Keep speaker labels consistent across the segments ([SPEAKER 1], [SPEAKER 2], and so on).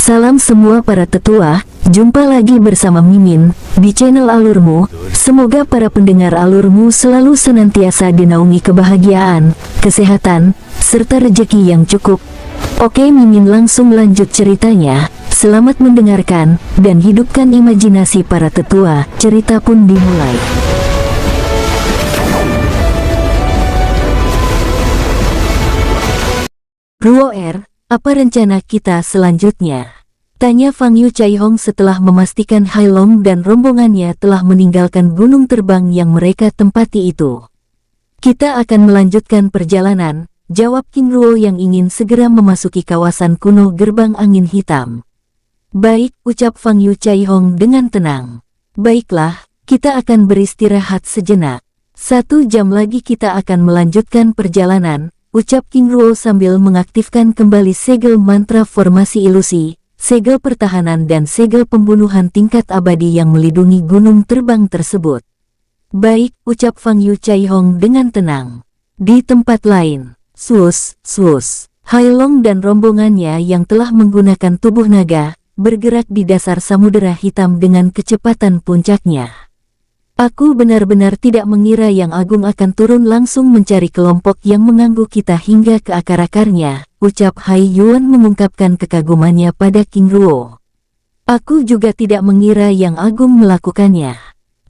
[SPEAKER 1] Salam semua para tetua, jumpa lagi bersama Mimin di channel Alurmu. Semoga para pendengar Alurmu selalu senantiasa dinaungi kebahagiaan, kesehatan, serta rezeki yang cukup. Oke, Mimin langsung lanjut ceritanya. Selamat mendengarkan dan hidupkan imajinasi para tetua. Cerita pun dimulai. Ruo R, apa rencana kita selanjutnya? Tanya Fang Yu Caihong setelah memastikan Hai Long dan rombongannya telah meninggalkan gunung terbang yang mereka tempati itu. Kita akan melanjutkan perjalanan, jawab King Ruo yang ingin segera memasuki kawasan kuno Gerbang Angin Hitam. Baik, ucap Fang Yu Caihong dengan tenang. Baiklah, kita akan beristirahat sejenak. 1 jam lagi kita akan melanjutkan perjalanan, ucap King Ruo sambil mengaktifkan kembali segel mantra formasi ilusi, segel pertahanan dan segel pembunuhan tingkat abadi yang melindungi gunung terbang tersebut. Baik, ucap Fang Yu Caihong dengan tenang. Di tempat lain, swus, Hai Long dan rombongannya yang telah menggunakan tubuh naga, bergerak di dasar samudera hitam dengan kecepatan puncaknya. Aku benar-benar tidak mengira Yang Agung akan turun langsung mencari kelompok yang mengganggu kita hingga ke akar-akarnya, ucap Hai Yuan mengungkapkan kekagumannya pada King Ruo. Aku juga tidak mengira Yang Agung melakukannya.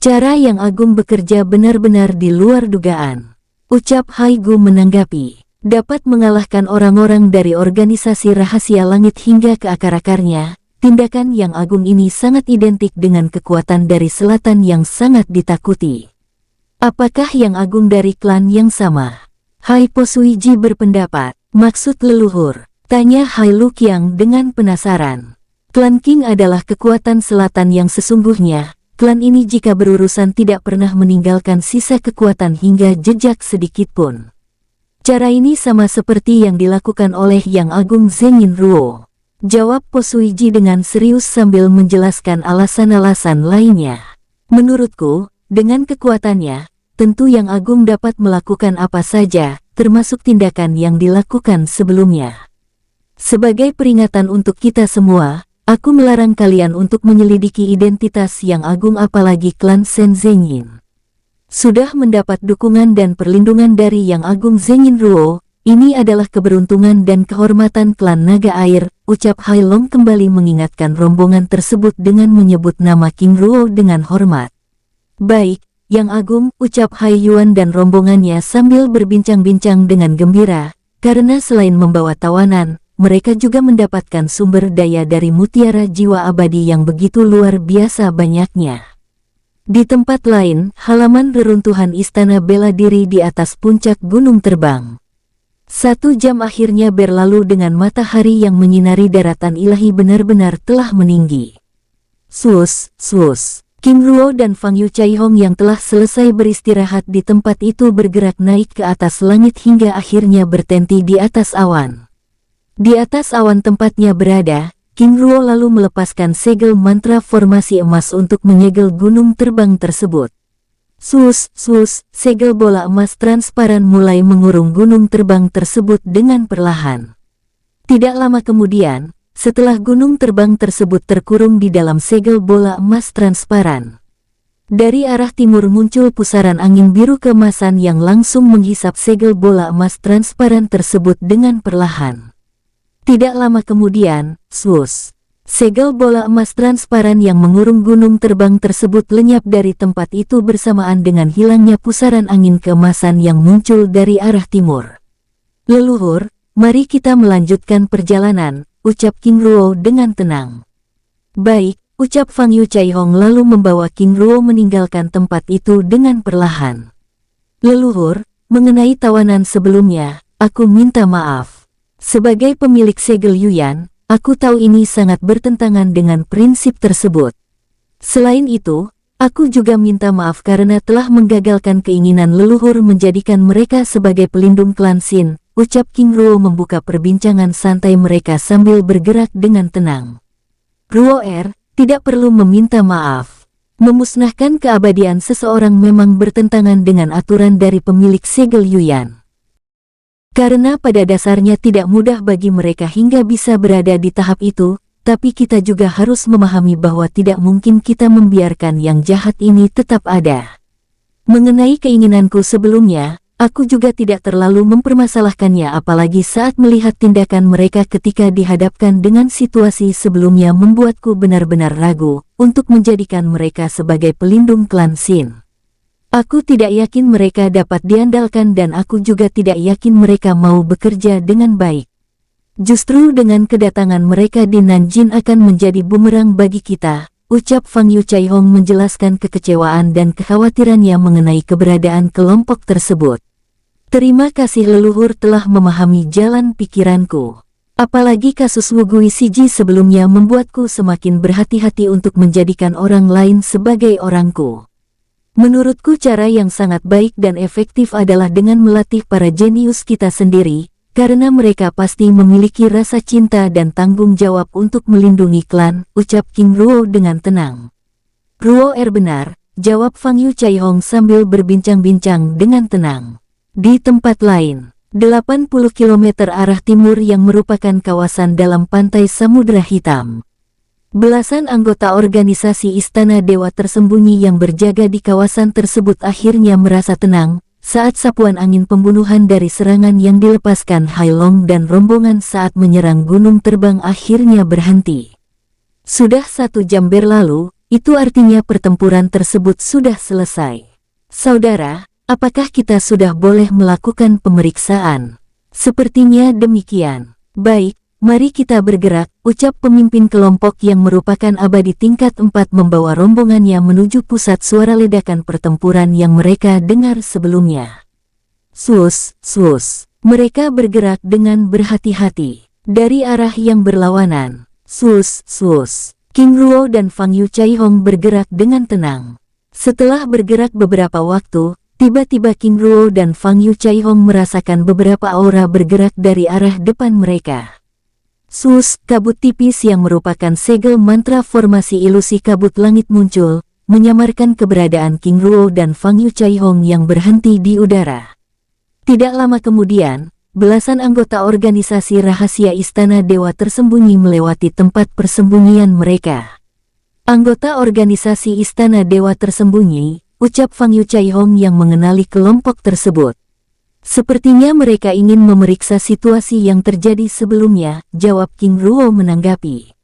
[SPEAKER 1] Cara Yang Agung bekerja benar-benar di luar dugaan, ucap Hai Gu menanggapi. Dapat mengalahkan orang-orang dari organisasi rahasia langit hingga ke akar-akarnya. Tindakan Yang Agung ini sangat identik dengan kekuatan dari selatan yang sangat ditakuti. Apakah Yang Agung dari klan yang sama? Hai Po Suiji berpendapat, maksud leluhur, tanya Hai Lu Qiang dengan penasaran. Klan Qing adalah kekuatan selatan yang sesungguhnya. Klan ini jika berurusan tidak pernah meninggalkan sisa kekuatan hingga jejak sedikitpun. Cara ini sama seperti yang dilakukan oleh Yang Agung Zengin Ruo, jawab Po Suiji dengan serius sambil menjelaskan alasan-alasan lainnya. Menurutku, dengan kekuatannya, tentu Yang Agung dapat melakukan apa saja, termasuk tindakan yang dilakukan sebelumnya. Sebagai peringatan untuk kita semua, aku melarang kalian untuk menyelidiki identitas Yang Agung apalagi klan Shen Zengyin. Sudah mendapat dukungan dan perlindungan dari Yang Agung Zengin Ruo, ini adalah keberuntungan dan kehormatan klan Naga Air, ucap Hai Long kembali mengingatkan rombongan tersebut dengan menyebut nama King Ruo dengan hormat. Baik, Yang Agung, ucap Hai Yuan dan rombongannya sambil berbincang-bincang dengan gembira, karena selain membawa tawanan, mereka juga mendapatkan sumber daya dari mutiara jiwa abadi yang begitu luar biasa banyaknya. Di tempat lain, halaman reruntuhan istana bela diri di atas puncak gunung terbang. 1 jam akhirnya berlalu dengan matahari yang menyinari daratan ilahi benar-benar telah meninggi. Swus, King Ruo dan Fang Yu Caihong yang telah selesai beristirahat di tempat itu bergerak naik ke atas langit hingga akhirnya bertenti di atas awan. Di atas awan tempatnya berada, King Ruo lalu melepaskan segel mantra formasi emas untuk menyegel gunung terbang tersebut. Swus, segel bola emas transparan mulai mengurung gunung terbang tersebut dengan perlahan. Tidak lama kemudian, setelah gunung terbang tersebut terkurung di dalam segel bola emas transparan, dari arah timur muncul pusaran angin biru keemasan yang langsung menghisap segel bola emas transparan tersebut dengan perlahan. Tidak lama kemudian, swus, segel bola emas transparan yang mengurung gunung terbang tersebut lenyap dari tempat itu bersamaan dengan hilangnya pusaran angin keemasan yang muncul dari arah timur. Leluhur, mari kita melanjutkan perjalanan, ucap King Ruo dengan tenang. Baik, ucap Fang Yu Caihong lalu membawa King Ruo meninggalkan tempat itu dengan perlahan. Leluhur, mengenai tawanan sebelumnya, aku minta maaf. Sebagai pemilik segel Yuyan, aku tahu ini sangat bertentangan dengan prinsip tersebut. Selain itu, aku juga minta maaf karena telah menggagalkan keinginan leluhur menjadikan mereka sebagai pelindung klan Shin, ucap King Ruo membuka perbincangan santai mereka sambil bergerak dengan tenang. Ruo R, tidak perlu meminta maaf. Memusnahkan keabadian seseorang memang bertentangan dengan aturan dari pemilik segel Yuyan. Karena pada dasarnya tidak mudah bagi mereka hingga bisa berada di tahap itu, tapi kita juga harus memahami bahwa tidak mungkin kita membiarkan yang jahat ini tetap ada. Mengenai keinginanku sebelumnya, aku juga tidak terlalu mempermasalahkannya, apalagi saat melihat tindakan mereka ketika dihadapkan dengan situasi sebelumnya membuatku benar-benar ragu untuk menjadikan mereka sebagai pelindung klan Shin. Aku tidak yakin mereka dapat diandalkan dan aku juga tidak yakin mereka mau bekerja dengan baik. Justru dengan kedatangan mereka di Nanjing akan menjadi bumerang bagi kita, ucap Fang Yu Chaihong menjelaskan kekecewaan dan kekhawatirannya mengenai keberadaan kelompok tersebut. Terima kasih leluhur telah memahami jalan pikiranku. Apalagi kasus Wu Gui Siji sebelumnya membuatku semakin berhati-hati untuk menjadikan orang lain sebagai orangku. Menurutku cara yang sangat baik dan efektif adalah dengan melatih para jenius kita sendiri, karena mereka pasti memiliki rasa cinta dan tanggung jawab untuk melindungi klan, ucap King Ruo dengan tenang. Ruo benar, jawab Fang Yu Chaihong sambil berbincang-bincang dengan tenang. Di tempat lain, 80 km arah timur yang merupakan kawasan dalam pantai Samudra Hitam. Belasan anggota organisasi Istana Dewa Tersembunyi yang berjaga di kawasan tersebut akhirnya merasa tenang saat sapuan angin pembunuhan dari serangan yang dilepaskan Hai Long dan rombongan saat menyerang gunung terbang akhirnya berhenti. Sudah 1 jam berlalu, itu artinya pertempuran tersebut sudah selesai. Saudara, apakah kita sudah boleh melakukan pemeriksaan? Sepertinya demikian. Baik, mari kita bergerak, ucap pemimpin kelompok yang merupakan abadi tingkat 4 membawa rombongannya menuju pusat suara ledakan pertempuran yang mereka dengar sebelumnya. Sus, sus. Mereka bergerak dengan berhati-hati dari arah yang berlawanan. Sus, sus. King Ruo dan Fang Yu Chaihong bergerak dengan tenang. Setelah bergerak beberapa waktu, tiba-tiba King Ruo dan Fang Yu Chaihong merasakan beberapa aura bergerak dari arah depan mereka. Sus, kabut tipis yang merupakan segel mantra formasi ilusi kabut langit muncul, menyamarkan keberadaan King Ruo dan Fang Yu Chaihong yang berhenti di udara. Tidak lama kemudian, belasan anggota organisasi rahasia Istana Dewa Tersembunyi melewati tempat persembunyian mereka. Anggota organisasi Istana Dewa Tersembunyi, ucap Fang Yu Chaihong yang mengenali kelompok tersebut. Sepertinya mereka ingin memeriksa situasi yang terjadi sebelumnya, jawab King Ruo menanggapi.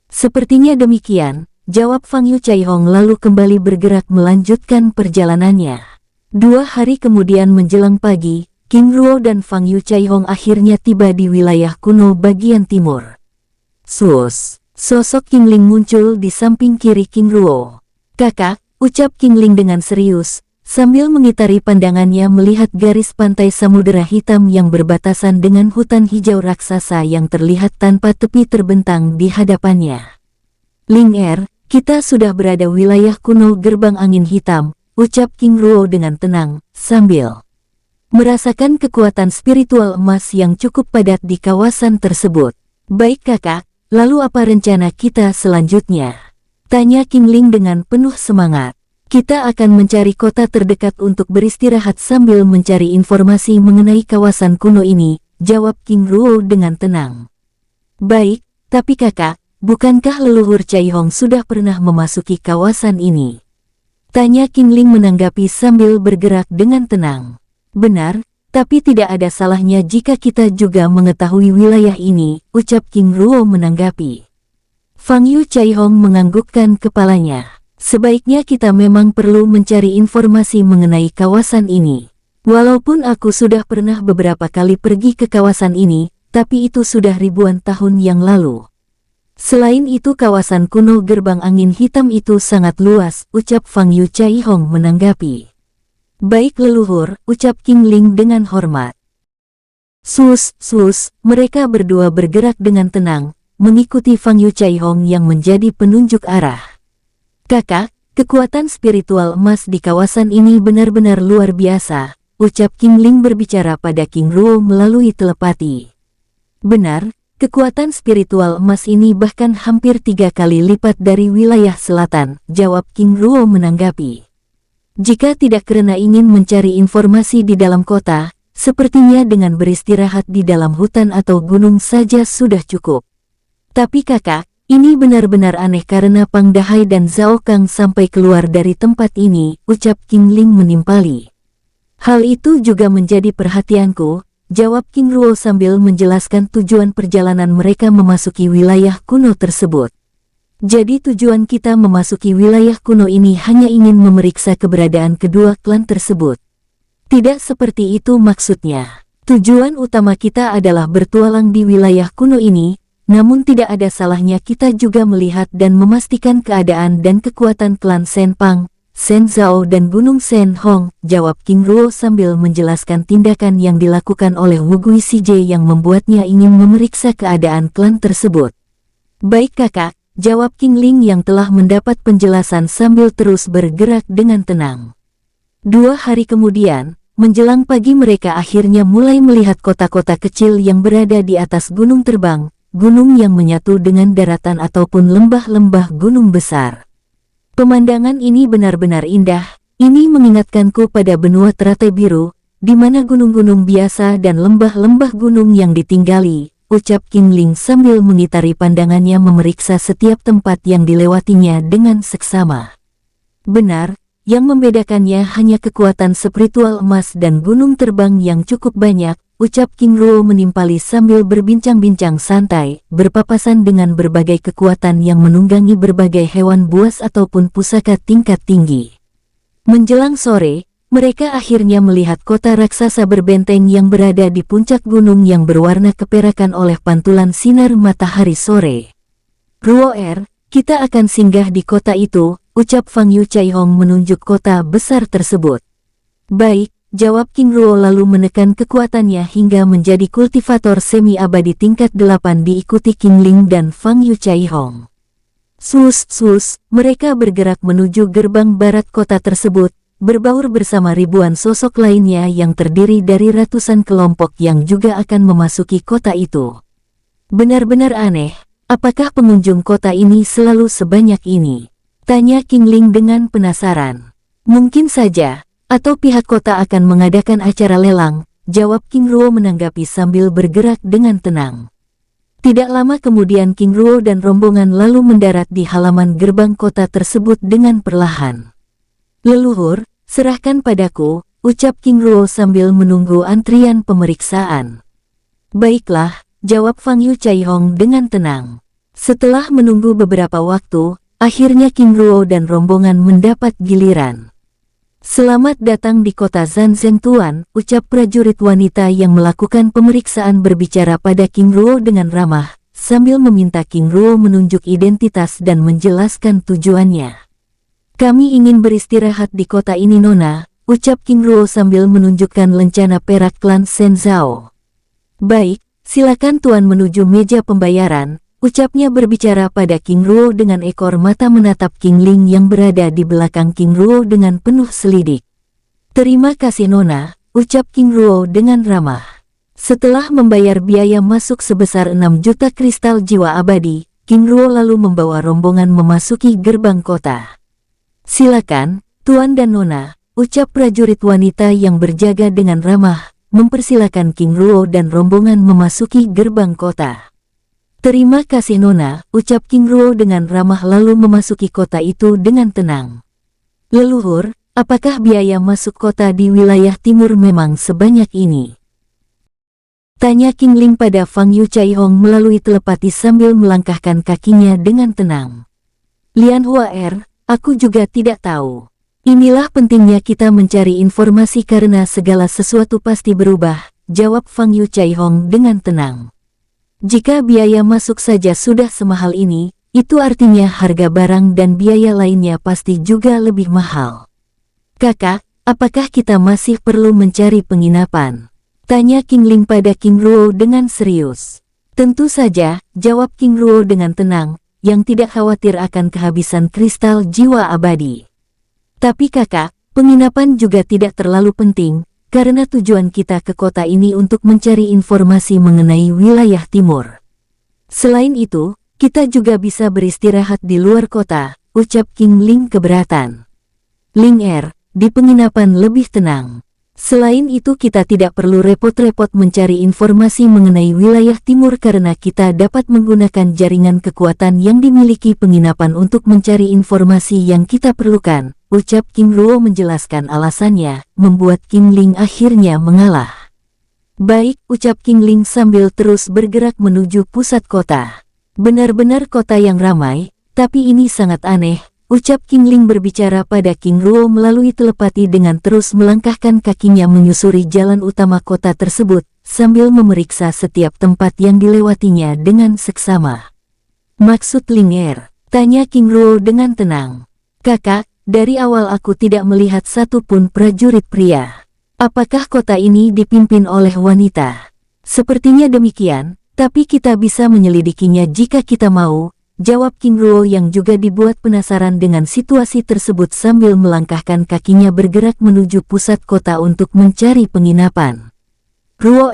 [SPEAKER 1] Sepertinya demikian, jawab Fang Yu Chaihong lalu kembali bergerak melanjutkan perjalanannya. 2 hari kemudian menjelang pagi, King Ruo dan Fang Yu Chaihong akhirnya tiba di wilayah kuno bagian timur. Sus, sosok King Ling muncul di samping kiri King Ruo. Kakak, ucap King Ling dengan serius, sambil mengitari pandangannya melihat garis pantai Samudera Hitam yang berbatasan dengan hutan hijau raksasa yang terlihat tanpa tepi terbentang di hadapannya. Ling kita sudah berada wilayah kuno Gerbang Angin Hitam, ucap King Ruo dengan tenang, sambil merasakan kekuatan spiritual emas yang cukup padat di kawasan tersebut. Baik kakak, lalu apa rencana kita selanjutnya? Tanya King Ling dengan penuh semangat. Kita akan mencari kota terdekat untuk beristirahat sambil mencari informasi mengenai kawasan kuno ini, jawab King Ruo dengan tenang. Baik, tapi kakak, bukankah leluhur Chaihong sudah pernah memasuki kawasan ini? Tanya King Ling menanggapi sambil bergerak dengan tenang. Benar, tapi tidak ada salahnya jika kita juga mengetahui wilayah ini, ucap King Ruo menanggapi. Fang Yu Chaihong menganggukkan kepalanya. Sebaiknya kita memang perlu mencari informasi mengenai kawasan ini. Walaupun aku sudah pernah beberapa kali pergi ke kawasan ini, tapi itu sudah ribuan tahun yang lalu. Selain itu kawasan kuno Gerbang Angin Hitam itu sangat luas, ucap Fang Yu Chaihong menanggapi. Baik leluhur, ucap King Ling dengan hormat. Sus, mereka berdua bergerak dengan tenang, mengikuti Fang Yu Chaihong yang menjadi penunjuk arah. Kakak, kekuatan spiritual emas di kawasan ini benar-benar luar biasa, ucap King Ling berbicara pada King Ruo melalui telepati. Benar, kekuatan spiritual emas ini bahkan hampir 3 kali lipat dari wilayah selatan, jawab King Ruo menanggapi. Jika tidak karena ingin mencari informasi di dalam kota, sepertinya dengan beristirahat di dalam hutan atau gunung saja sudah cukup. Tapi kakak, Ini benar-benar aneh karena Pang Dahai dan Zhao Kang sampai keluar dari tempat ini, ucap King Ling menimpali. Hal itu juga menjadi perhatianku, jawab King Ruo sambil menjelaskan tujuan perjalanan mereka memasuki wilayah kuno tersebut. Jadi tujuan kita memasuki wilayah kuno ini hanya ingin memeriksa keberadaan kedua klan tersebut. Tidak seperti itu maksudnya. Tujuan utama kita adalah bertualang di wilayah kuno ini, namun tidak ada salahnya kita juga melihat dan memastikan keadaan dan kekuatan klan Shen Pang, Shen Zhao dan Gunung Shen Hong, jawab King Ruo sambil menjelaskan tindakan yang dilakukan oleh Wu Gui CJ yang membuatnya ingin memeriksa keadaan klan tersebut. Baik kakak, jawab King Ling yang telah mendapat penjelasan sambil terus bergerak dengan tenang. 2 hari kemudian, menjelang pagi mereka akhirnya mulai melihat kota-kota kecil yang berada di atas gunung terbang, gunung yang menyatu dengan daratan ataupun lembah-lembah gunung besar. Pemandangan ini benar-benar indah, ini mengingatkanku pada benua Teratai Biru, di mana gunung-gunung biasa dan lembah-lembah gunung yang ditinggali, ucap King Ling sambil mengitari pandangannya memeriksa setiap tempat yang dilewatinya dengan seksama. Benar, yang membedakannya hanya kekuatan spiritual emas dan gunung terbang yang cukup banyak, ucap King Ruo menimpali sambil berbincang-bincang santai, berpapasan dengan berbagai kekuatan yang menunggangi berbagai hewan buas ataupun pusaka tingkat tinggi. Menjelang sore, mereka akhirnya melihat kota raksasa berbenteng yang berada di puncak gunung yang berwarna keperakan oleh pantulan sinar matahari sore. Ruo kita akan singgah di kota itu, ucap Fang Yu Caihong menunjuk kota besar tersebut. Baik, jawab King Ruo lalu menekan kekuatannya hingga menjadi kultivator semi-abadi tingkat 8 diikuti King Ling dan Fang Yu Caihong. Sus, mereka bergerak menuju gerbang barat kota tersebut, berbaur bersama ribuan sosok lainnya yang terdiri dari ratusan kelompok yang juga akan memasuki kota itu. Benar-benar aneh, apakah pengunjung kota ini selalu sebanyak ini? Tanya King Ling dengan penasaran. Mungkin saja. Atau pihak kota akan mengadakan acara lelang, jawab King Ruo menanggapi sambil bergerak dengan tenang. Tidak lama kemudian King Ruo dan rombongan lalu mendarat di halaman gerbang kota tersebut dengan perlahan. Leluhur, serahkan padaku, ucap King Ruo sambil menunggu antrian pemeriksaan. Baiklah, jawab Fang Yu Caihong dengan tenang. Setelah menunggu beberapa waktu, akhirnya King Ruo dan rombongan mendapat giliran. Selamat datang di kota Zanzeng Tuan, ucap prajurit wanita yang melakukan pemeriksaan berbicara pada King Ruo dengan ramah, sambil meminta King Ruo menunjuk identitas dan menjelaskan tujuannya. Kami ingin beristirahat di kota ini Nona, ucap King Ruo sambil menunjukkan lencana perak klan Shen Zhao. Baik, silakan Tuan menuju meja pembayaran, ucapnya berbicara pada King Ruo dengan ekor mata menatap King Ling yang berada di belakang King Ruo dengan penuh selidik. Terima kasih Nona, ucap King Ruo dengan ramah. Setelah membayar biaya masuk sebesar 6 juta kristal jiwa abadi, King Ruo lalu membawa rombongan memasuki gerbang kota. Silakan, Tuan dan Nona, ucap prajurit wanita yang berjaga dengan ramah, mempersilakan King Ruo dan rombongan memasuki gerbang kota. Terima kasih Nona, ucap King Ruo dengan ramah lalu memasuki kota itu dengan tenang. Leluhur, apakah biaya masuk kota di wilayah timur memang sebanyak ini? Tanya King Ling pada Fang Yu Caihong melalui telepati sambil melangkahkan kakinya dengan tenang. Lian Hua aku juga tidak tahu. Inilah pentingnya kita mencari informasi karena segala sesuatu pasti berubah, jawab Fang Yu Caihong dengan tenang. Jika biaya masuk saja sudah semahal ini, itu artinya harga barang dan biaya lainnya pasti juga lebih mahal. Kakak, apakah kita masih perlu mencari penginapan? Tanya King Ling pada King Ruo dengan serius. Tentu saja, jawab King Ruo dengan tenang, yang tidak khawatir akan kehabisan kristal jiwa abadi. Tapi kakak, penginapan juga tidak terlalu penting, karena tujuan kita ke kota ini untuk mencari informasi mengenai wilayah timur. Selain itu, kita juga bisa beristirahat di luar kota, ucap King Ling keberatan. Ling di penginapan lebih tenang. Selain itu kita tidak perlu repot-repot mencari informasi mengenai wilayah timur karena kita dapat menggunakan jaringan kekuatan yang dimiliki penginapan untuk mencari informasi yang kita perlukan, ucap King Ruo menjelaskan alasannya, membuat King Ling akhirnya mengalah. Baik, ucap King Ling sambil terus bergerak menuju pusat kota. Benar-benar kota yang ramai, tapi ini sangat aneh. Ucap King Ling berbicara pada King Ruo melalui telepati dengan terus melangkahkan kakinya menyusuri jalan utama kota tersebut, sambil memeriksa setiap tempat yang dilewatinya dengan seksama. Maksud Ling Er? Tanya King Ruo dengan tenang. Kakak, dari awal aku tidak melihat satupun prajurit pria. Apakah kota ini dipimpin oleh wanita? Sepertinya demikian, tapi kita bisa menyelidikinya jika kita mau. Jawab King Ruo yang juga dibuat penasaran dengan situasi tersebut sambil melangkahkan kakinya bergerak menuju pusat kota untuk mencari penginapan. Ruo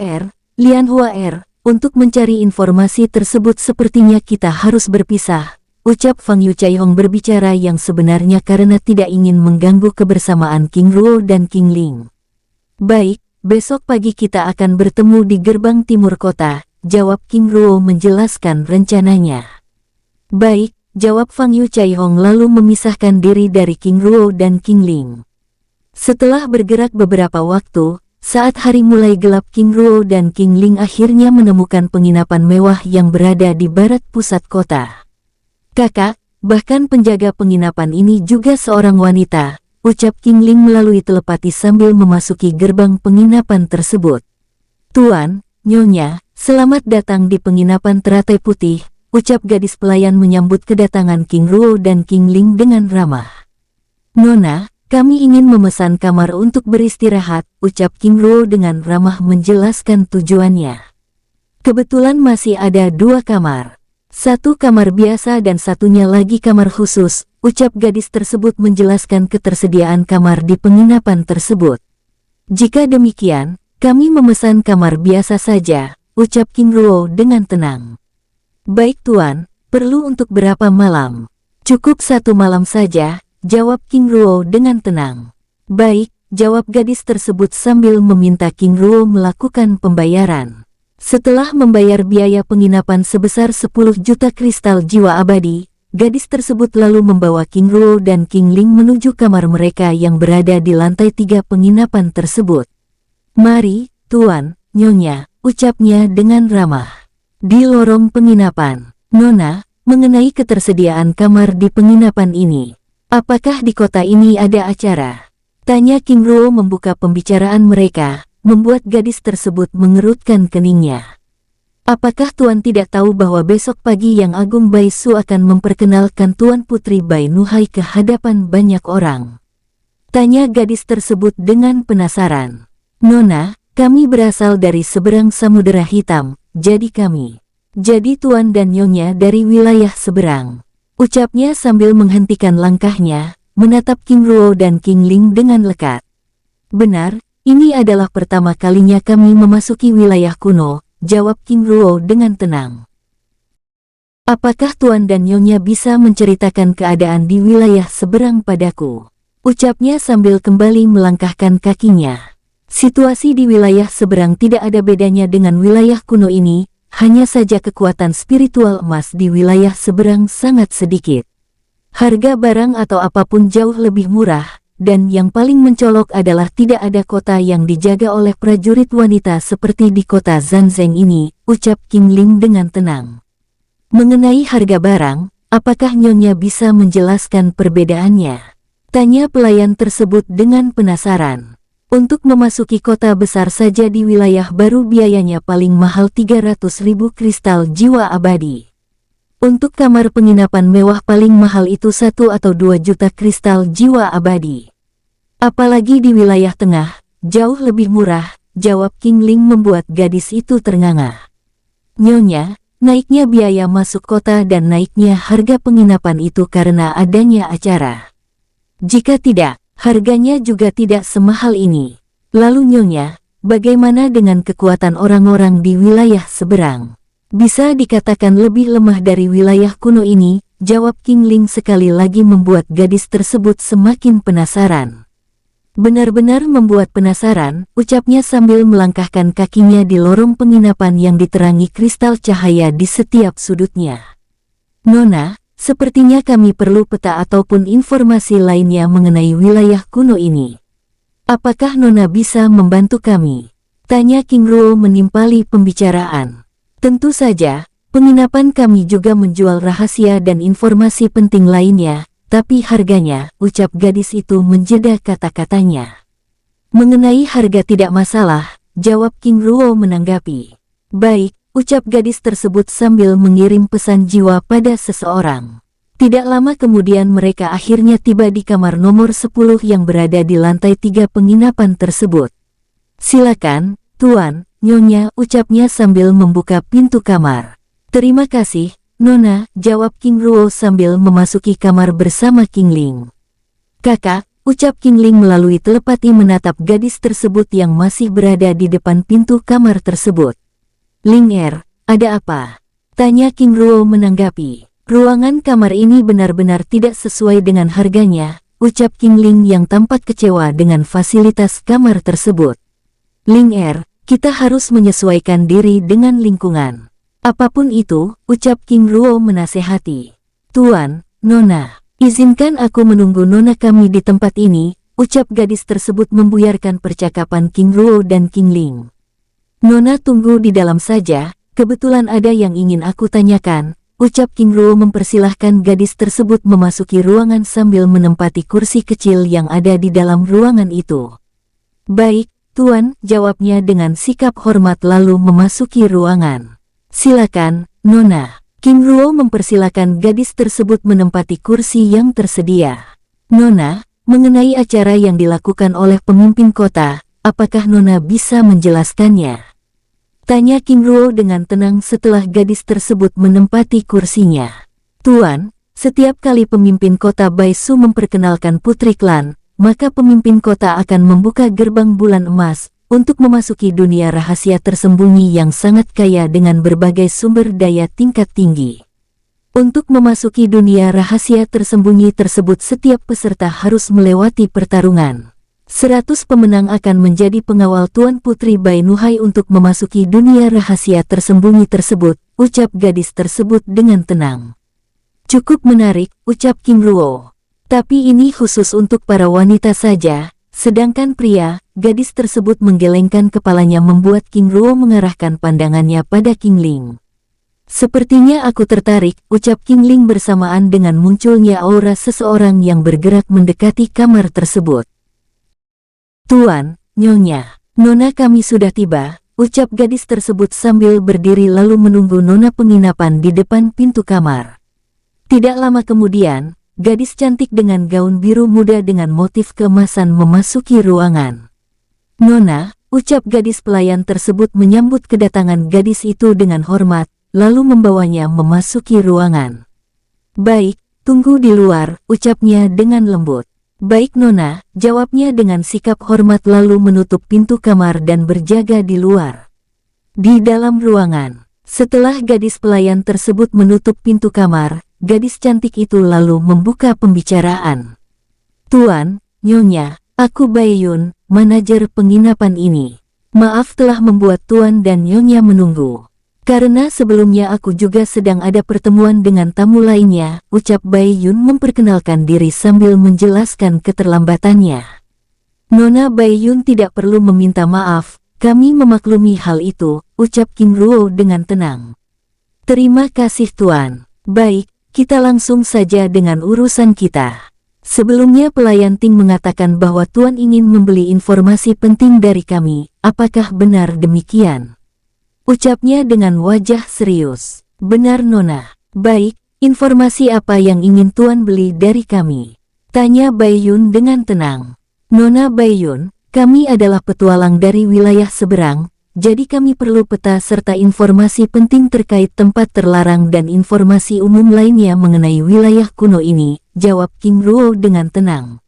[SPEAKER 1] Lian Hua untuk mencari informasi tersebut sepertinya kita harus berpisah, ucap Fang Yu Chaihong berbicara yang sebenarnya karena tidak ingin mengganggu kebersamaan King Ruo dan King Ling. Baik, besok pagi kita akan bertemu di gerbang timur kota, jawab King Ruo menjelaskan rencananya. Baik, jawab Fang Yu Chaihong lalu memisahkan diri dari King Ruo dan King Ling. Setelah bergerak beberapa waktu, saat hari mulai gelap King Ruo dan King Ling akhirnya menemukan penginapan mewah yang berada di barat pusat kota. Kakak, bahkan penjaga penginapan ini juga seorang wanita, ucap King Ling melalui telepati sambil memasuki gerbang penginapan tersebut. Tuan, Nyonya, selamat datang di penginapan teratai putih. Ucap gadis pelayan menyambut kedatangan King Ruo dan King Ling dengan ramah. Nona, kami ingin memesan kamar untuk beristirahat, ucap King Ruo dengan ramah menjelaskan tujuannya. Kebetulan masih ada 2 kamar. 1 kamar biasa dan satunya lagi kamar khusus, ucap gadis tersebut menjelaskan ketersediaan kamar di penginapan tersebut. Jika demikian, kami memesan kamar biasa saja, ucap King Ruo dengan tenang. Baik tuan, perlu untuk berapa malam? Cukup 1 malam saja, jawab King Ruo dengan tenang. Baik, jawab gadis tersebut sambil meminta King Ruo melakukan pembayaran. Setelah membayar biaya penginapan sebesar 10 juta kristal jiwa abadi, gadis tersebut lalu membawa King Ruo dan King Ling menuju kamar mereka yang berada di lantai 3 penginapan tersebut. Mari, tuan, Nyonya, ucapnya dengan ramah. Di lorong penginapan, Nona, mengenai ketersediaan kamar di penginapan ini. Apakah di kota ini ada acara? Tanya King Ruo membuka pembicaraan mereka, membuat gadis tersebut mengerutkan keningnya. Apakah tuan tidak tahu bahwa besok pagi Yang Agung Bai Su akan memperkenalkan Tuan Putri Bai Nuhai ke hadapan banyak orang? Tanya gadis tersebut dengan penasaran. Nona, kami berasal dari seberang Samudera Hitam. Jadi tuan dan nyonya dari wilayah seberang. Ucapnya sambil menghentikan langkahnya, menatap King Ruo dan King Ling dengan lekat. Benar, ini adalah pertama kalinya kami memasuki wilayah kuno, jawab King Ruo dengan tenang. Apakah tuan dan nyonya bisa menceritakan keadaan di wilayah seberang padaku? Ucapnya sambil kembali melangkahkan kakinya. Situasi di wilayah seberang tidak ada bedanya dengan wilayah kuno ini, hanya saja kekuatan spiritual emas di wilayah seberang sangat sedikit. Harga barang atau apapun jauh lebih murah, dan yang paling mencolok adalah tidak ada kota yang dijaga oleh prajurit wanita seperti di kota Zanzeng ini, ucap King Ling dengan tenang. Mengenai harga barang, apakah nyonya bisa menjelaskan perbedaannya? Tanya pelayan tersebut dengan penasaran. Untuk memasuki kota besar saja di wilayah baru biayanya paling mahal 300.000 kristal jiwa abadi. Untuk kamar penginapan mewah paling mahal itu 1 atau 2 juta kristal jiwa abadi. Apalagi di wilayah tengah, jauh lebih murah, jawab King Ling membuat gadis itu ternganga. Nyonya, naiknya biaya masuk kota dan naiknya harga penginapan itu karena adanya acara. Jika tidak, harganya juga tidak semahal ini. Lalu nyonya, bagaimana dengan kekuatan orang-orang di wilayah seberang? Bisa dikatakan lebih lemah dari wilayah kuno ini, jawab King Ling sekali lagi membuat gadis tersebut semakin penasaran. Benar-benar membuat penasaran, ucapnya sambil melangkahkan kakinya di lorong penginapan yang diterangi kristal cahaya di setiap sudutnya. Nona, sepertinya kami perlu peta ataupun informasi lainnya mengenai wilayah kuno ini. Apakah Nona bisa membantu kami? Tanya King Ruo menimpali pembicaraan. Tentu saja, penginapan kami juga menjual rahasia dan informasi penting lainnya. Tapi harganya, ucap gadis itu menjeda kata-katanya. Mengenai harga tidak masalah, jawab King Ruo menanggapi. Baik, ucap gadis tersebut sambil mengirim pesan jiwa pada seseorang. Tidak lama kemudian mereka akhirnya tiba di kamar nomor 10 yang berada di lantai 3 penginapan tersebut. Silakan, Tuan, Nyonya, ucapnya sambil membuka pintu kamar. Terima kasih, Nona, jawab King Ruo sambil memasuki kamar bersama King Ling. Kakak, ucap King Ling melalui telepati menatap gadis tersebut yang masih berada di depan pintu kamar tersebut. Ling ada apa? Tanya King Ruo menanggapi. Ruangan kamar ini benar-benar tidak sesuai dengan harganya, ucap King Ling yang tampak kecewa dengan fasilitas kamar tersebut. Ling kita harus menyesuaikan diri dengan lingkungan. Apapun itu, ucap King Ruo menasehati. Tuan, Nona, izinkan aku menunggu Nona kami di tempat ini, ucap gadis tersebut membuyarkan percakapan King Ruo dan King Ling. Nona tunggu di dalam saja, kebetulan ada yang ingin aku tanyakan, ucap King Ruo mempersilahkan gadis tersebut memasuki ruangan sambil menempati kursi kecil yang ada di dalam ruangan itu. Baik, Tuan, jawabnya dengan sikap hormat lalu memasuki ruangan. Silakan, Nona. King Ruo mempersilakan gadis tersebut menempati kursi yang tersedia. Nona, mengenai acara yang dilakukan oleh pemimpin kota, apakah Nona bisa menjelaskannya? Tanya King Ruo dengan tenang setelah gadis tersebut menempati kursinya. Tuan, setiap kali pemimpin kota Baisu memperkenalkan putri klan, maka pemimpin kota akan membuka gerbang bulan emas untuk memasuki dunia rahasia tersembunyi yang sangat kaya dengan berbagai sumber daya tingkat tinggi. Untuk memasuki dunia rahasia tersembunyi tersebut setiap peserta harus melewati pertarungan. 100 pemenang akan menjadi pengawal Tuan Putri Bainuhai untuk memasuki dunia rahasia tersembunyi tersebut, ucap gadis tersebut dengan tenang. Cukup menarik, ucap King Ruo. Tapi ini khusus untuk para wanita saja. Sedangkan pria, gadis tersebut menggelengkan kepalanya membuat King Ruo mengarahkan pandangannya pada King Ling. Sepertinya aku tertarik, ucap King Ling bersamaan dengan munculnya aura seseorang yang bergerak mendekati kamar tersebut. Tuan, Nyonya, Nona kami sudah tiba, ucap gadis tersebut sambil berdiri lalu menunggu Nona penginapan di depan pintu kamar. Tidak lama kemudian, gadis cantik dengan gaun biru muda dengan motif keemasan memasuki ruangan. Nona, ucap gadis pelayan tersebut menyambut kedatangan gadis itu dengan hormat, lalu membawanya memasuki ruangan. Baik, tunggu di luar, ucapnya dengan lembut. Baik Nona, jawabnya dengan sikap hormat lalu menutup pintu kamar dan berjaga di luar. Di dalam ruangan, setelah gadis pelayan tersebut menutup pintu kamar, gadis cantik itu lalu membuka pembicaraan. Tuan, Nyonya, aku Baiyun, manajer penginapan ini. Maaf telah membuat Tuan dan Nyonya menunggu. Karena sebelumnya aku juga sedang ada pertemuan dengan tamu lainnya, ucap Baiyun memperkenalkan diri sambil menjelaskan keterlambatannya. Nona Baiyun tidak perlu meminta maaf, kami memaklumi hal itu, ucap King Ruo dengan tenang. Terima kasih Tuan. Baik, kita langsung saja dengan urusan kita. Sebelumnya pelayan Ting mengatakan bahwa Tuan ingin membeli informasi penting dari kami, apakah benar demikian? Ucapnya dengan wajah serius. Benar Nona. Baik, informasi apa yang ingin Tuan beli dari kami? Tanya Baiyun dengan tenang. Nona Baiyun, kami adalah petualang dari wilayah seberang, jadi kami perlu peta serta informasi penting terkait tempat terlarang dan informasi umum lainnya mengenai wilayah kuno ini, jawab King Ruo dengan tenang.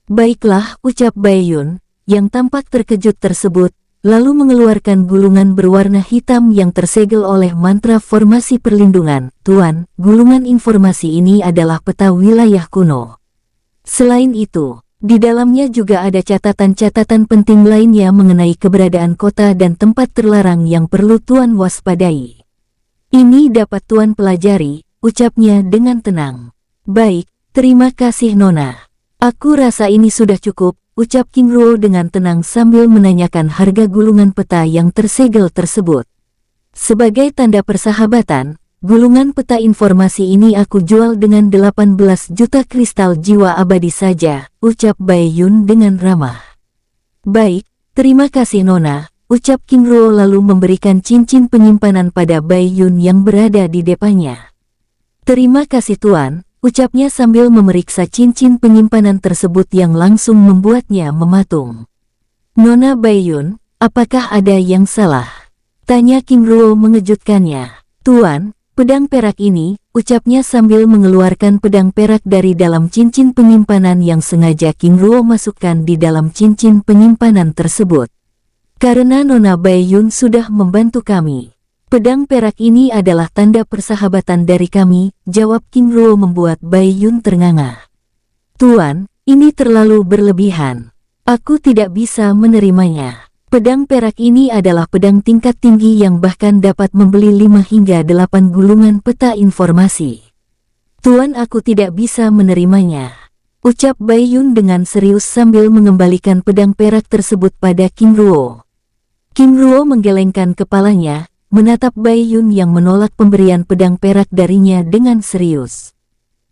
[SPEAKER 1] Baiklah, ucap Baiyun, yang tampak terkejut tersebut, lalu mengeluarkan gulungan berwarna hitam yang tersegel oleh mantra formasi perlindungan. Tuan, gulungan informasi ini adalah peta wilayah kuno. Selain itu, Di dalamnya juga ada catatan-catatan penting lainnya mengenai keberadaan kota dan tempat terlarang yang perlu Tuan waspadai. Ini dapat Tuan pelajari, ucapnya dengan tenang. Baik, terima kasih Nona. Aku rasa ini sudah cukup, ucap King Ruo dengan tenang sambil menanyakan harga gulungan peta yang tersegel tersebut. Sebagai tanda persahabatan, gulungan peta informasi ini aku jual dengan 18 juta kristal jiwa abadi saja, ucap Bai Yun dengan ramah. Baik, terima kasih Nona, ucap King Ruo lalu memberikan cincin penyimpanan pada Bai Yun yang berada di depannya. Terima kasih Tuan, ucapnya sambil memeriksa cincin penyimpanan tersebut yang langsung membuatnya mematung. Nona Bai Yun, apakah ada yang salah? Tanya King Ruo mengejutkannya. Tuan, pedang perak ini, ucapnya sambil mengeluarkan pedang perak dari dalam cincin penyimpanan yang sengaja King Ruo masukkan di dalam cincin penyimpanan tersebut. Karena Nona Bai Yun sudah membantu kami. Pedang perak ini adalah tanda persahabatan dari kami, jawab King Ruo membuat Bai Yun ternganga. Tuan, ini terlalu berlebihan. Aku tidak bisa menerimanya. Pedang perak ini adalah pedang tingkat tinggi yang bahkan dapat membeli 5 hingga 8 gulungan peta informasi. Tuan, aku tidak bisa menerimanya, ucap Bai Yun dengan serius sambil mengembalikan pedang perak tersebut pada King Ruo. King Ruo menggelengkan kepalanya, menatap Bai Yun yang menolak pemberian pedang perak darinya dengan serius.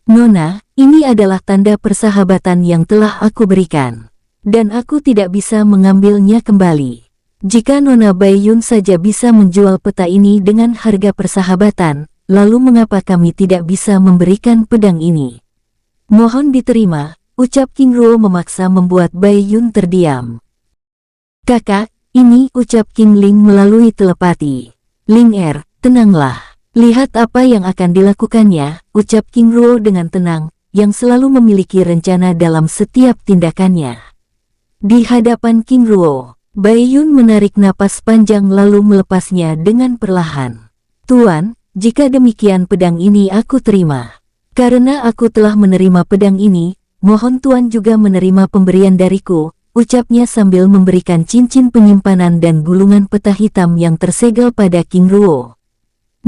[SPEAKER 1] Nona, ini adalah tanda persahabatan yang telah aku berikan, dan aku tidak bisa mengambilnya kembali. Jika Nona Bai Yun saja bisa menjual peta ini dengan harga persahabatan, lalu mengapa kami tidak bisa memberikan pedang ini? Mohon diterima, ucap King Ruo memaksa membuat Bai Yun terdiam. Kakak, ini, ucap King Ling melalui telepati. Ling tenanglah. Lihat apa yang akan dilakukannya, ucap King Ruo dengan tenang, yang selalu memiliki rencana dalam setiap tindakannya. Di hadapan King Ruo, Bai Yun menarik napas panjang lalu melepasnya dengan perlahan. Tuan, jika demikian pedang ini aku terima. Karena aku telah menerima pedang ini, mohon Tuan juga menerima pemberian dariku, ucapnya sambil memberikan cincin penyimpanan dan gulungan peta hitam yang tersegel pada King Ruo.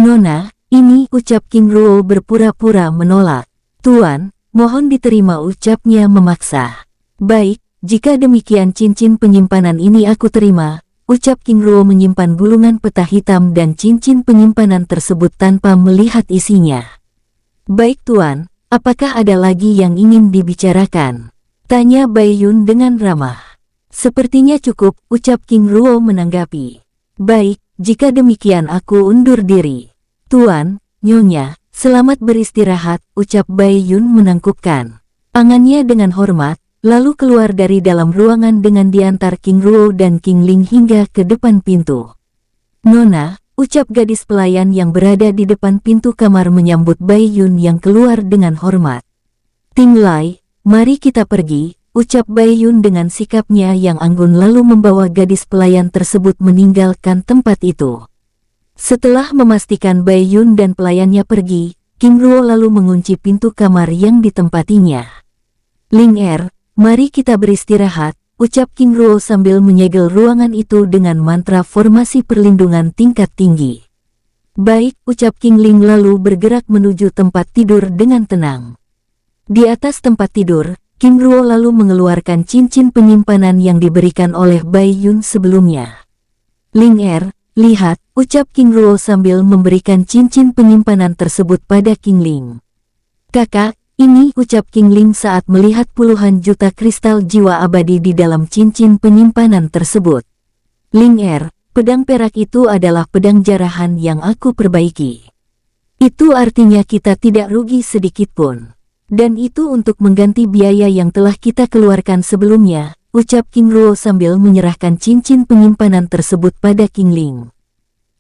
[SPEAKER 1] Nona, ini, ucap King Ruo berpura-pura menolak. Tuan, mohon diterima, ucapnya memaksa. Baik, jika demikian cincin penyimpanan ini aku terima, ucap King Ruo menyimpan gulungan peta hitam dan cincin penyimpanan tersebut tanpa melihat isinya. Baik Tuan, apakah ada lagi yang ingin dibicarakan? Tanya Bai Yun dengan ramah. Sepertinya cukup, ucap King Ruo menanggapi. Baik, jika demikian aku undur diri. Tuan, Nyonya, selamat beristirahat, ucap Bai Yun menangkupkan tangannya dengan hormat, lalu keluar dari dalam ruangan dengan diantar King Ruo dan King Ling hingga ke depan pintu. Nona, ucap gadis pelayan yang berada di depan pintu kamar menyambut Bai Yun yang keluar dengan hormat. Ting Lai, mari kita pergi, ucap Bai Yun dengan sikapnya yang anggun lalu membawa gadis pelayan tersebut meninggalkan tempat itu. Setelah memastikan Bai Yun dan pelayannya pergi, King Ruo lalu mengunci pintu kamar yang ditempatinya. Ling mari kita beristirahat, ucap King Ruo sambil menyegel ruangan itu dengan mantra formasi perlindungan tingkat tinggi. Baik, ucap King Ling lalu bergerak menuju tempat tidur dengan tenang. Di atas tempat tidur, King Ruo lalu mengeluarkan cincin penyimpanan yang diberikan oleh Bai Yun sebelumnya. Ling lihat, ucap King Ruo sambil memberikan cincin penyimpanan tersebut pada King Ling. Kakak, ini, ucap King Ling saat melihat puluhan juta kristal jiwa abadi di dalam cincin penyimpanan tersebut. Ling pedang perak itu adalah pedang jarahan yang aku perbaiki. Itu artinya kita tidak rugi sedikit pun. Dan itu untuk mengganti biaya yang telah kita keluarkan sebelumnya, ucap King Ruo sambil menyerahkan cincin penyimpanan tersebut pada King Ling.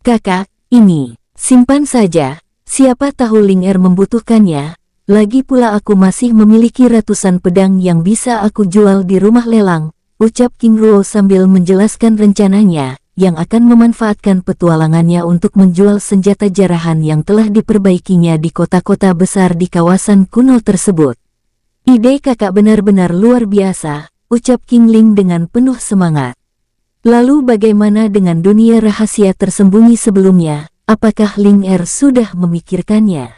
[SPEAKER 1] Kakak, ini, simpan saja, siapa tahu Ling membutuhkannya, lagi pula aku masih memiliki ratusan pedang yang bisa aku jual di rumah lelang, ucap King Ruo sambil menjelaskan rencananya, yang akan memanfaatkan petualangannya untuk menjual senjata jarahan yang telah diperbaikinya di kota-kota besar di kawasan kuno tersebut. Ide kakak benar-benar luar biasa, ucap King Ling dengan penuh semangat. Lalu bagaimana dengan dunia rahasia tersembunyi sebelumnya, apakah Ling Er sudah memikirkannya?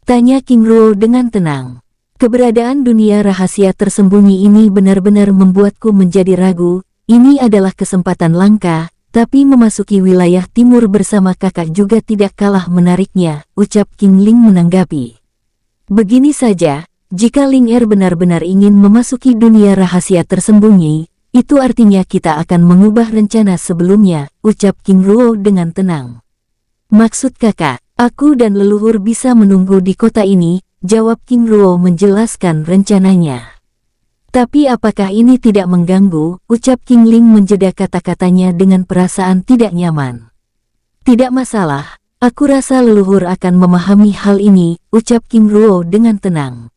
[SPEAKER 1] Tanya King Ruo dengan tenang. Keberadaan dunia rahasia tersembunyi ini benar-benar membuatku menjadi ragu. Ini adalah kesempatan langka, tapi memasuki wilayah timur bersama kakak juga tidak kalah menariknya, ucap King Ling menanggapi. Begini saja, jika Ling Er benar-benar ingin memasuki dunia rahasia tersembunyi, itu artinya kita akan mengubah rencana sebelumnya, ucap King Ruo dengan tenang. Maksud kakak, aku dan leluhur bisa menunggu di kota ini, jawab King Ruo menjelaskan rencananya. Tapi apakah ini tidak mengganggu, ucap King Ling menjeda kata-katanya dengan perasaan tidak nyaman. Tidak masalah, aku rasa leluhur akan memahami hal ini, ucap King Ruo dengan tenang.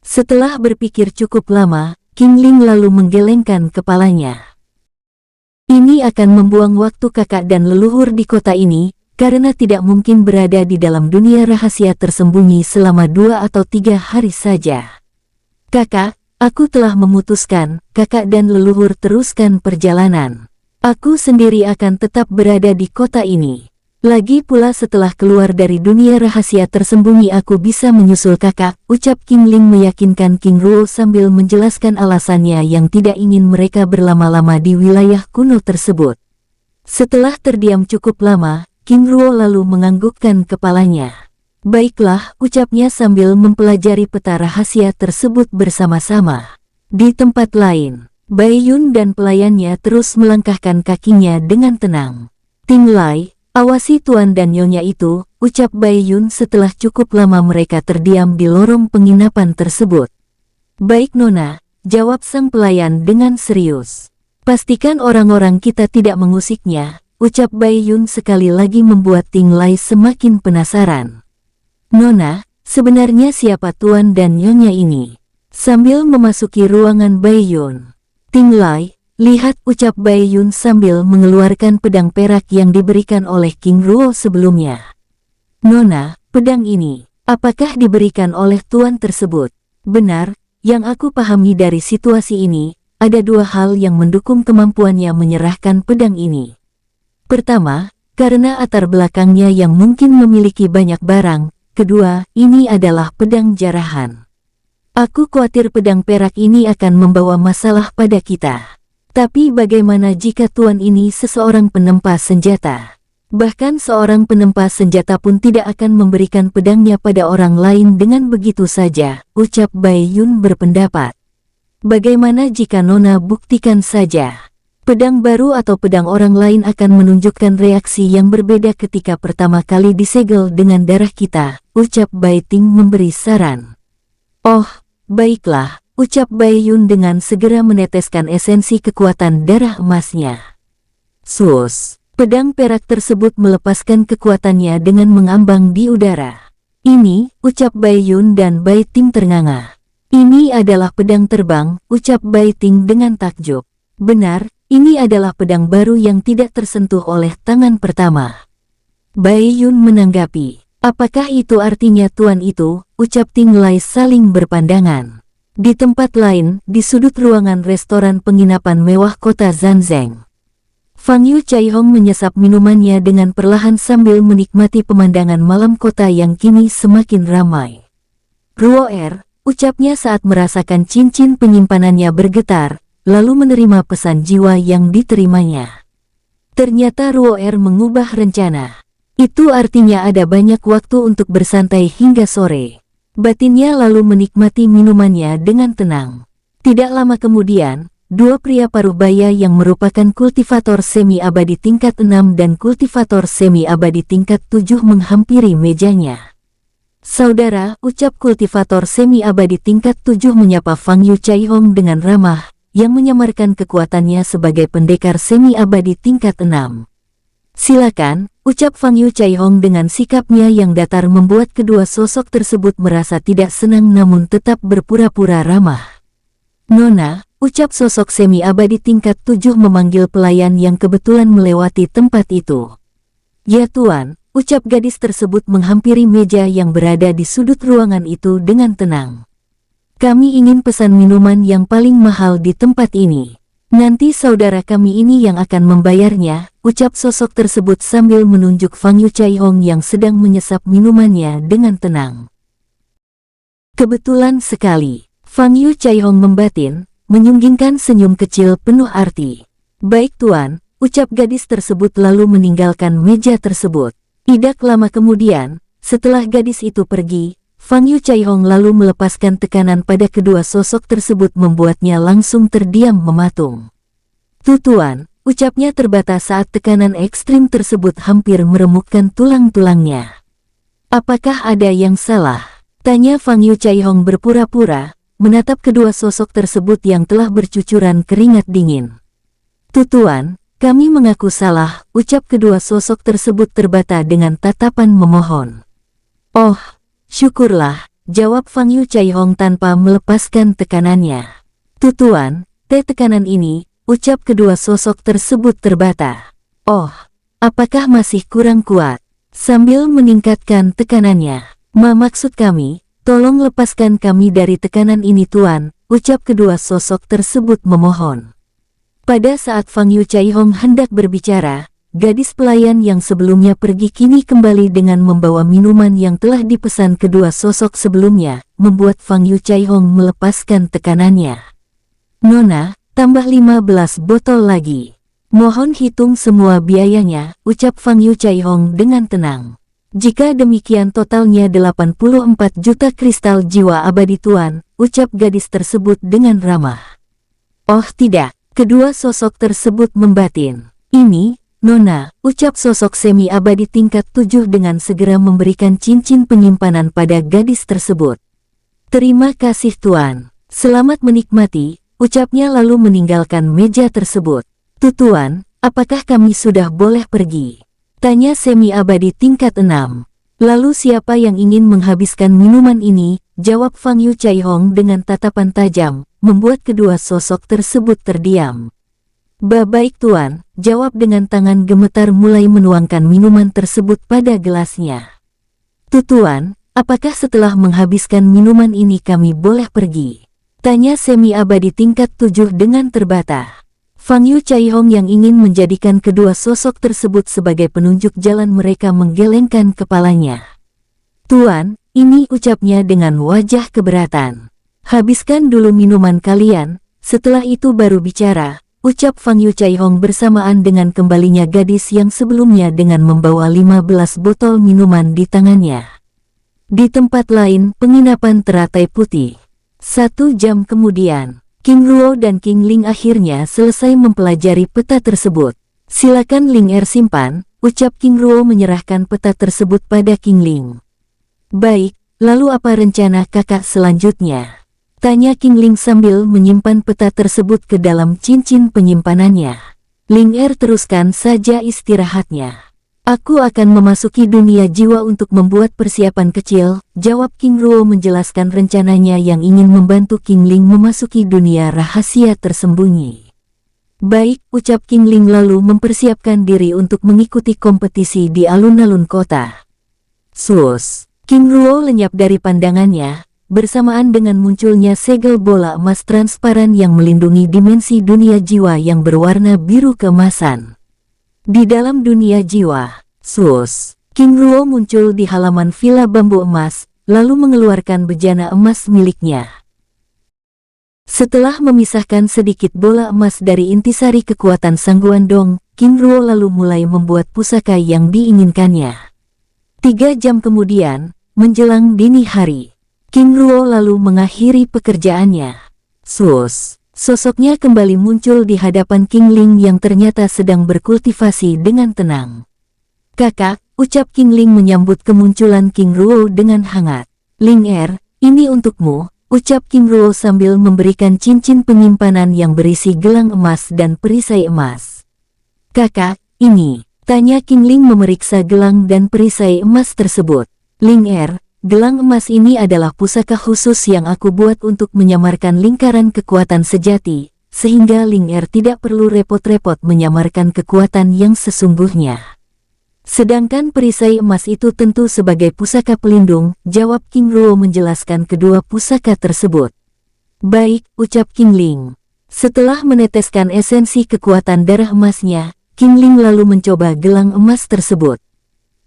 [SPEAKER 1] Setelah berpikir cukup lama, King Ling lalu menggelengkan kepalanya. Ini akan membuang waktu kakak dan leluhur di kota ini, karena tidak mungkin berada di dalam dunia rahasia tersembunyi selama 2 atau 3 hari saja. Kakak, aku telah memutuskan, kakak dan leluhur teruskan perjalanan. Aku sendiri akan tetap berada di kota ini. Lagi pula setelah keluar dari dunia rahasia tersembunyi aku bisa menyusul kakak, ucap King Ling meyakinkan King Ruo sambil menjelaskan alasannya yang tidak ingin mereka berlama-lama di wilayah kuno tersebut. Setelah terdiam cukup lama, King Ruo lalu menganggukkan kepalanya. Baiklah, ucapnya sambil mempelajari peta rahasia tersebut bersama-sama. Di tempat lain, Bai Yun dan pelayannya terus melangkahkan kakinya dengan tenang. Ting Lai, awasi tuan dan nyonya itu, ucap Bai Yun setelah cukup lama mereka terdiam di lorong penginapan tersebut. Baik Nona, jawab sang pelayan dengan serius. Pastikan orang-orang kita tidak mengusiknya, ucap Bai Yun sekali lagi membuat Ting Lai semakin penasaran. Nona, sebenarnya siapa tuan dan nyonya ini? Sambil memasuki ruangan Bai Yun. Ting Lai, lihat, ucap Bai Yun sambil mengeluarkan pedang perak yang diberikan oleh King Ruo sebelumnya. Nona, pedang ini, apakah diberikan oleh tuan tersebut? Benar, yang aku pahami dari situasi ini, ada 2 hal yang mendukung kemampuannya menyerahkan pedang ini. Pertama, karena latar belakangnya yang mungkin memiliki banyak barang. Kedua, ini adalah pedang jarahan. Aku khawatir pedang perak ini akan membawa masalah pada kita. Tapi bagaimana jika tuan ini seseorang penempa senjata? Bahkan seorang penempa senjata pun tidak akan memberikan pedangnya pada orang lain dengan begitu saja, ucap Bai Yun berpendapat. Bagaimana jika Nona buktikan saja? Pedang baru atau pedang orang lain akan menunjukkan reaksi yang berbeda ketika pertama kali disegel dengan darah kita, ucap Bai Ting memberi saran. Oh, baiklah, ucap Bai Yun dengan segera meneteskan esensi kekuatan darah emasnya. Sus, pedang perak tersebut melepaskan kekuatannya dengan mengambang di udara. Ini, ucap Bai Yun dan Bai Ting ternganga. Ini adalah pedang terbang, ucap Bai Ting dengan takjub. Benar, ini adalah pedang baru yang tidak tersentuh oleh tangan pertama. Bai Yun menanggapi. Apakah itu artinya tuan itu, ucap Ting Lai saling berpandangan. Di tempat lain, di sudut ruangan restoran penginapan mewah kota Zanzeng. Fang Yu Caihong menyesap minumannya dengan perlahan sambil menikmati pemandangan malam kota yang kini semakin ramai. Ruo ucapnya saat merasakan cincin penyimpanannya bergetar, lalu menerima pesan jiwa yang diterimanya. Ternyata Ruo mengubah rencana. Itu artinya ada banyak waktu untuk bersantai hingga sore. Batinnya lalu menikmati minumannya dengan tenang. Tidak lama kemudian, 2 pria paruh baya yang merupakan kultivator semi-abadi tingkat 6 dan kultivator semi-abadi tingkat 7 menghampiri mejanya. Saudara, ucap kultivator semi-abadi tingkat 7 menyapa Fang Yu Caihong dengan ramah, yang menyamarkan kekuatannya sebagai pendekar semi-abadi tingkat 6. Silakan, ucap Fang Yu Caihong dengan sikapnya yang datar membuat kedua sosok tersebut merasa tidak senang namun tetap berpura-pura ramah. Nona, ucap sosok semi-abadi tingkat 7 memanggil pelayan yang kebetulan melewati tempat itu. Ya tuan, ucap gadis tersebut menghampiri meja yang berada di sudut ruangan itu dengan tenang. Kami ingin pesan minuman yang paling mahal di tempat ini. Nanti saudara kami ini yang akan membayarnya, ucap sosok tersebut sambil menunjuk Fang Yucaihong yang sedang menyesap minumannya dengan tenang. Kebetulan sekali, Fang Yucaihong membatin, menyunggingkan senyum kecil penuh arti. Baik tuan, ucap gadis tersebut lalu meninggalkan meja tersebut. Tidak lama kemudian, setelah gadis itu pergi, Fang Yucaihong lalu melepaskan tekanan pada kedua sosok tersebut membuatnya langsung terdiam mematung. Tuan, ucapnya terbatas saat tekanan ekstrim tersebut hampir meremukkan tulang-tulangnya. Apakah ada yang salah? Tanya Fang Yucaihong berpura-pura, menatap kedua sosok tersebut yang telah bercucuran keringat dingin. Tuan, kami mengaku salah, ucap kedua sosok tersebut terbata dengan tatapan memohon. Oh, syukurlah, jawab Fang Yucaihong tanpa melepaskan tekanannya. Tuan, tekanan ini, ucap kedua sosok tersebut terbata. Oh, apakah masih kurang kuat? Sambil meningkatkan tekanannya. Maksud kami, tolong lepaskan kami dari tekanan ini tuan, ucap kedua sosok tersebut memohon. Pada saat Fang Yucaihong hendak berbicara, gadis pelayan yang sebelumnya pergi kini kembali dengan membawa minuman yang telah dipesan kedua sosok sebelumnya, membuat Fang Yucaihong melepaskan tekanannya. Nona, tambah 15 botol lagi. Mohon hitung semua biayanya, ucap Fang Yucaihong dengan tenang. Jika demikian totalnya 84 juta kristal jiwa abadi tuan, ucap gadis tersebut dengan ramah. Oh tidak, kedua sosok tersebut membatin. Ini, Nona, ucap sosok semi abadi tingkat 7 dengan segera memberikan cincin penyimpanan pada gadis tersebut. Terima kasih tuan, selamat menikmati, ucapnya lalu meninggalkan meja tersebut. Tuan, apakah kami sudah boleh pergi? Tanya semi abadi tingkat 6. Lalu siapa yang ingin menghabiskan minuman ini? Jawab Fang Yucaihong dengan tatapan tajam, membuat kedua sosok tersebut terdiam. Baik tuan, jawab dengan tangan gemetar mulai menuangkan minuman tersebut pada gelasnya. Tuan, apakah setelah menghabiskan minuman ini kami boleh pergi? Tanya semi abadi tingkat 7 dengan terbata. Fang Yucaihong yang ingin menjadikan kedua sosok tersebut sebagai penunjuk jalan mereka menggelengkan kepalanya. Tuan, ini ucapnya dengan wajah keberatan. Habiskan dulu minuman kalian, setelah itu baru bicara, ucap Fang Yucaihong bersamaan dengan kembalinya gadis yang sebelumnya dengan membawa 15 botol minuman di tangannya. Di tempat lain, penginapan teratai putih. 1 jam kemudian, King Ruo dan King Ling akhirnya selesai mempelajari peta tersebut. Silakan Ling simpan, ucap King Ruo menyerahkan peta tersebut pada King Ling. Baik, lalu apa rencana kakak selanjutnya? Tanya King Ling sambil menyimpan peta tersebut ke dalam cincin penyimpanannya. Ling teruskan saja istirahatnya. Aku akan memasuki dunia jiwa untuk membuat persiapan kecil, jawab King Ruo menjelaskan rencananya yang ingin membantu King Ling memasuki dunia rahasia tersembunyi. Baik, ucap King Ling lalu mempersiapkan diri untuk mengikuti kompetisi di alun-alun kota. Sus, King Ruo lenyap dari pandangannya, bersamaan dengan munculnya segel bola emas transparan yang melindungi dimensi dunia jiwa yang berwarna biru keemasan. Di dalam dunia jiwa, King Ruo muncul di halaman villa bambu emas, lalu mengeluarkan bejana emas miliknya. Setelah memisahkan sedikit bola emas dari intisari kekuatan Sang Guandong, King Ruo lalu mulai membuat pusaka yang diinginkannya. 3 jam kemudian, menjelang dini hari, King Ruo lalu mengakhiri pekerjaannya. Sosoknya kembali muncul di hadapan King Ling yang ternyata sedang berkultivasi dengan tenang. Kakak, ucap King Ling menyambut kemunculan King Ruo dengan hangat. Ling ini untukmu, ucap King Ruo sambil memberikan cincin penyimpanan yang berisi gelang emas dan perisai emas. Kakak, ini, tanya King Ling memeriksa gelang dan perisai emas tersebut. Ling gelang emas ini adalah pusaka khusus yang aku buat untuk menyamarkan lingkaran kekuatan sejati, sehingga Ling tidak perlu repot-repot menyamarkan kekuatan yang sesungguhnya. Sedangkan perisai emas itu tentu sebagai pusaka pelindung, jawab King Ruo menjelaskan kedua pusaka tersebut. Baik, ucap King Ling. Setelah meneteskan esensi kekuatan darah emasnya, King Ling lalu mencoba gelang emas tersebut.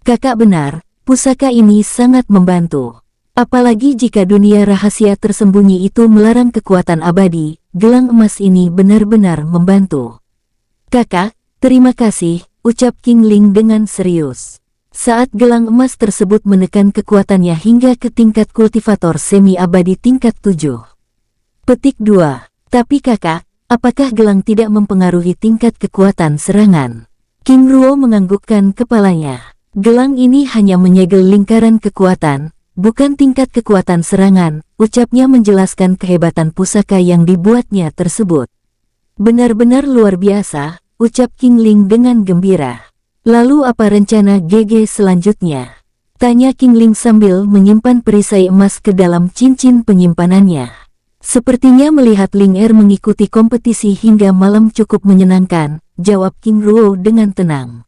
[SPEAKER 1] Kakak benar, pusaka ini sangat membantu. Apalagi jika dunia rahasia tersembunyi itu melarang kekuatan abadi, gelang emas ini benar-benar membantu. Kakak, terima kasih, ucap King Ling dengan serius. Saat gelang emas tersebut menekan kekuatannya hingga ke tingkat kultivator semi-abadi tingkat 7. Petik 2. Tapi kakak, apakah gelang tidak mempengaruhi tingkat kekuatan serangan? King Ruo menganggukkan kepalanya. Gelang ini hanya menyegel lingkaran kekuatan, bukan tingkat kekuatan serangan, ucapnya menjelaskan kehebatan pusaka yang dibuatnya tersebut. Benar-benar luar biasa, ucap King Ling dengan gembira. Lalu apa rencana GG selanjutnya? Tanya King Ling sambil menyimpan perisai emas ke dalam cincin penyimpanannya. Sepertinya melihat Ling Er mengikuti kompetisi hingga malam cukup menyenangkan, jawab King Ruo dengan tenang.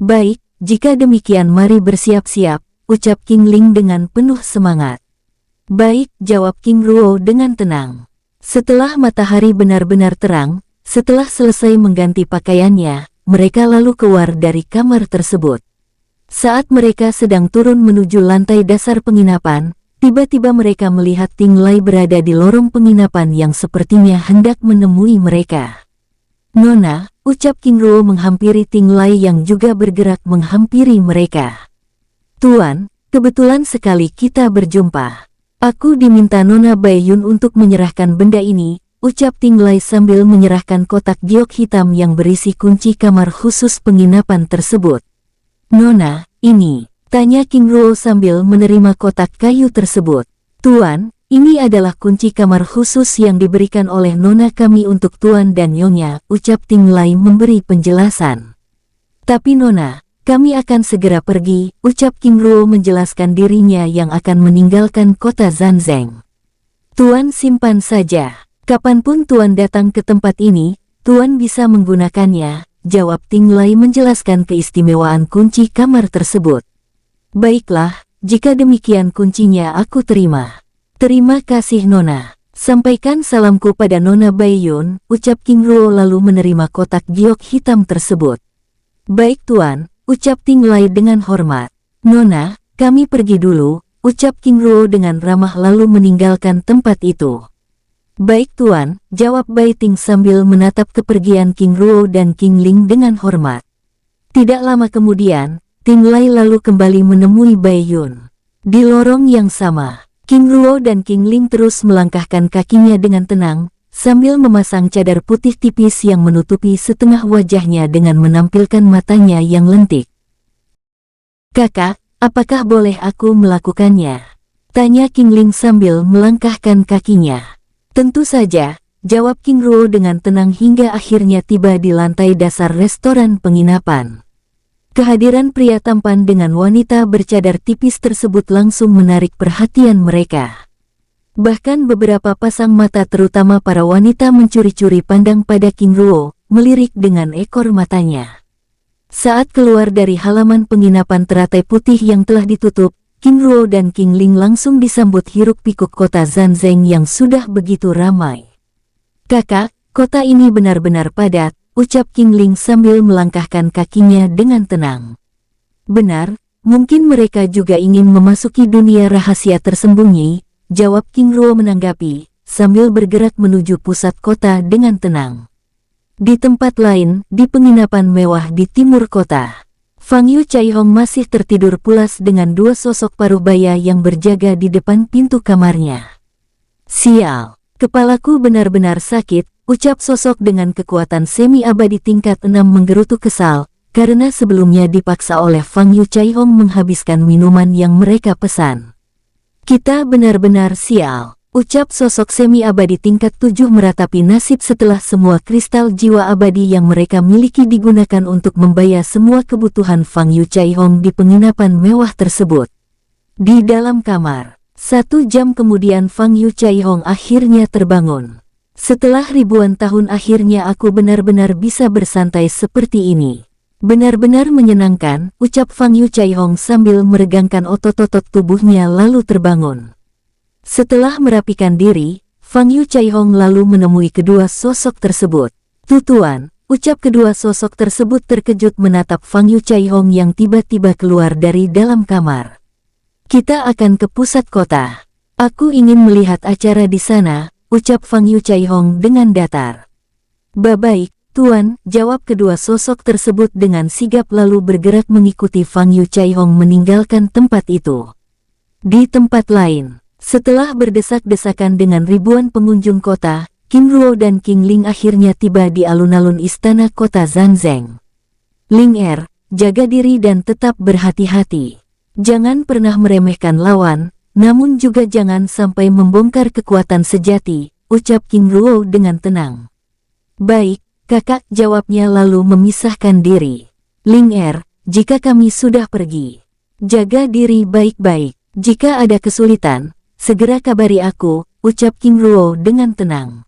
[SPEAKER 1] Baik, jika demikian mari bersiap-siap, ucap King Ling dengan penuh semangat. Baik, jawab King Ruo dengan tenang. Setelah matahari benar-benar terang, setelah selesai mengganti pakaiannya, mereka lalu keluar dari kamar tersebut. Saat mereka sedang turun menuju lantai dasar penginapan, tiba-tiba mereka melihat Ting Lai berada di lorong penginapan yang sepertinya hendak menemui mereka. Nona, ucap King Ruo menghampiri Ting Lai yang juga bergerak menghampiri mereka. Tuan, kebetulan sekali kita berjumpa. Aku diminta Nona Baiyun untuk menyerahkan benda ini, ucap Ting Lai sambil menyerahkan kotak giok hitam yang berisi kunci kamar khusus penginapan tersebut. Nona, ini, tanya King Ruo sambil menerima kotak kayu tersebut. Tuan, ini adalah kunci kamar khusus yang diberikan oleh Nona kami untuk Tuan dan Nyonya, ucap Ting Lai memberi penjelasan. Tapi Nona, kami akan segera pergi, ucap King Ruo menjelaskan dirinya yang akan meninggalkan kota Zanzeng. Tuan simpan saja. Kapanpun Tuan datang ke tempat ini, Tuan bisa menggunakannya, jawab Ting Lai menjelaskan keistimewaan kunci kamar tersebut. Baiklah, jika demikian kuncinya aku terima. Terima kasih Nona. Sampaikan salamku pada Nona Baiyun, ucap King Ruo lalu menerima kotak giok hitam tersebut. Baik Tuan, ucap Ting Lai dengan hormat. Nona, kami pergi dulu, ucap King Ruo dengan ramah lalu meninggalkan tempat itu. Baik Tuan, jawab Bai Ting sambil menatap kepergian King Ruo dan King Ling dengan hormat. Tidak lama kemudian, Ting Lai lalu kembali menemui Baiyun. Di lorong yang sama, King Ruo dan King Ling terus melangkahkan kakinya dengan tenang, sambil memasang cadar putih tipis yang menutupi setengah wajahnya dengan menampilkan matanya yang lentik. Kakak, apakah boleh aku melakukannya? Tanya King Ling sambil melangkahkan kakinya. Tentu saja, jawab King Ruo dengan tenang hingga akhirnya tiba di lantai dasar restoran penginapan. Kehadiran pria tampan dengan wanita bercadar tipis tersebut langsung menarik perhatian mereka. Bahkan beberapa pasang mata terutama para wanita mencuri-curi pandang pada King Ruo, melirik dengan ekor matanya. Saat keluar dari halaman penginapan teratai putih yang telah ditutup, King Ruo dan King Ling langsung disambut hiruk-pikuk kota Zanzeng yang sudah begitu ramai. Kakak, kota ini benar-benar padat, ucap King Ling sambil melangkahkan kakinya dengan tenang. Benar, mungkin mereka juga ingin memasuki dunia rahasia tersembunyi, jawab King Ruo menanggapi, sambil bergerak menuju pusat kota dengan tenang. Di tempat lain, di penginapan mewah di timur kota, Fang Yu Chai Hong masih tertidur pulas dengan dua sosok paruh baya yang berjaga di depan pintu kamarnya. Sial, kepalaku benar-benar sakit, ucap sosok dengan kekuatan semi-abadi tingkat 6 menggerutu kesal, karena sebelumnya dipaksa oleh Fang Yu Chai Hong menghabiskan minuman yang mereka pesan. Kita benar-benar sial, ucap sosok semi-abadi tingkat 7 meratapi nasib setelah semua kristal jiwa abadi yang mereka miliki digunakan untuk membayar semua kebutuhan Fang Yu Chai Hong di penginapan mewah tersebut. Di dalam kamar, 1 jam kemudian Fang Yu Chai Hong akhirnya terbangun. Setelah ribuan tahun akhirnya aku benar-benar bisa bersantai seperti ini. Benar-benar menyenangkan, ucap Fang Yu Chai Hong sambil meregangkan otot-otot tubuhnya lalu terbangun. Setelah merapikan diri, Fang Yu Caihong lalu menemui kedua sosok tersebut. "Tuan," ucap kedua sosok tersebut terkejut menatap Fang Yu Caihong yang tiba-tiba keluar dari dalam kamar. "Kita akan ke pusat kota. Aku ingin melihat acara di sana," ucap Fang Yu Caihong dengan datar. "Baik, Tuan," jawab kedua sosok tersebut dengan sigap lalu bergerak mengikuti Fang Yu Caihong meninggalkan tempat itu. Di tempat lain, setelah berdesak-desakan dengan ribuan pengunjung kota, King Ruo dan King Ling akhirnya tiba di alun-alun istana kota Zanzeng. "Ling Er, jaga diri dan tetap berhati-hati. Jangan pernah meremehkan lawan, namun juga jangan sampai membongkar kekuatan sejati," ucap King Ruo dengan tenang. "Baik, kakak," jawabnya lalu memisahkan diri. "Ling Er, jika kami sudah pergi, jaga diri baik-baik. Jika ada kesulitan, segera kabari aku," ucap King Ruo dengan tenang.